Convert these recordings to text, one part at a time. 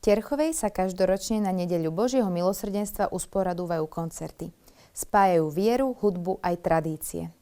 Terchovej sa každoročne na nedeľu Božieho milosrdenstva usporadúvajú koncerty. Spájajú vieru, hudbu aj tradície.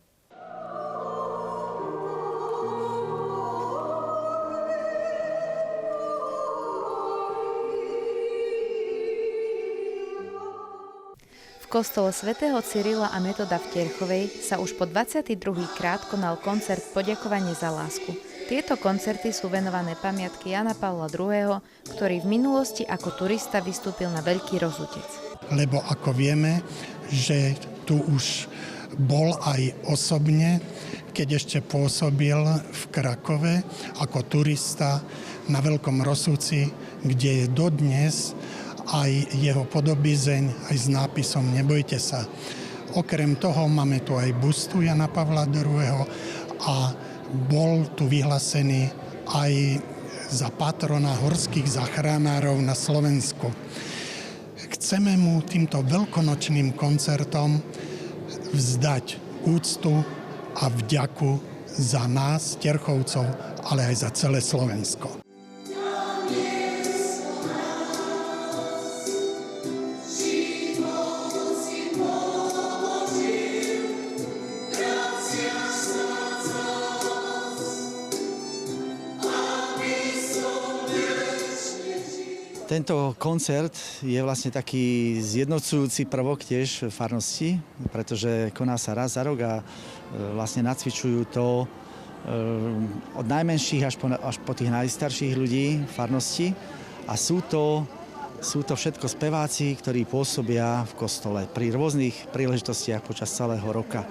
V kostole svätého Cyrila a Metoda v Terchovej sa už po 22. krát konal koncert Poďakovanie za lásku. Tieto koncerty sú venované pamiatke Jána Pavla II., ktorý v minulosti ako turista vystúpil na Veľký Rozutec. Lebo ako vieme, že tu už bol aj osobne, keď ešte pôsobil v Krakove ako turista na Veľkom Rozúci, kde je dodnes aj jeho podobizeň aj s nápisom Nebojte sa. Okrem toho máme tu aj bustu Jana Pavla II. A bol tu vyhlásený aj za patrona horských záchranárov na Slovensku. Chceme mu týmto veľkonočným koncertom vzdať úctu a vďaku za nás, Terchovcov, ale aj za celé Slovensko. Tento koncert je vlastne taký zjednocujúci prvok tiež farnosti, pretože koná sa raz za rok a vlastne nacvičujú to od najmenších až po tých najstarších ľudí farnosti. A sú to všetko speváci, ktorí pôsobia v kostole pri rôznych príležitostiach počas celého roka.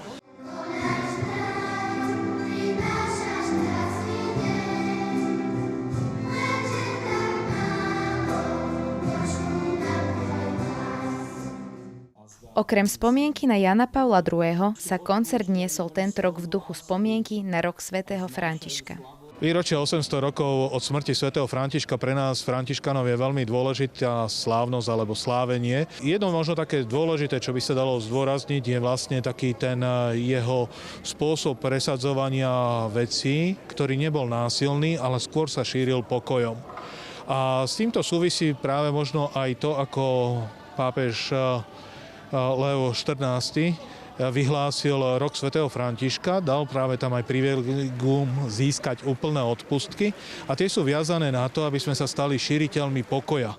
Okrem spomienky na Jana Pavla II. Sa koncert niesol tento rok v duchu spomienky na rok svätého Františka. Výročie 800 rokov od smrti svätého Františka pre nás Františkanov je veľmi dôležitá slávnosť alebo slávenie. Jedno možno také dôležité, čo by sa dalo zdôrazniť, je vlastne taký ten jeho spôsob presadzovania vecí, ktorý nebol násilný, ale skôr sa šíril pokojom. A s týmto súvisí práve možno aj to, ako pápež Leo XIV vyhlásil rok svätého Františka, dal práve tam aj privilegium získať úplné odpustky a tie sú viazané na to, aby sme sa stali šíriteľmi pokoja.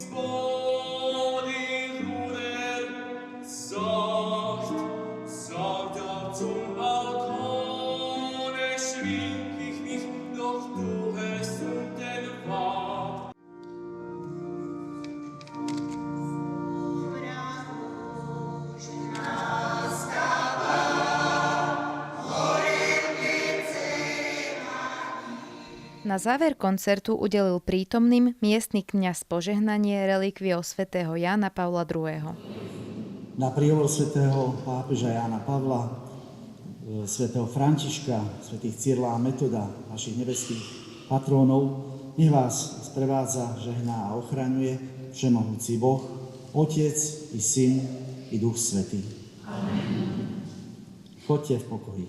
Na záver koncertu udelil prítomným miestny kňaz požehnanie relikviou svätého Jána Pavla II. Na príhovor svätého pápeža Jána Pavla, svätého Františka, svätých Cyrila a Metoda, našich nebeských patrónov, nech vás sprevádza, žehná a ochraňuje všemohúci Boh, Otec i Syn i Duch Svätý. Amen. Choďte v pokoji.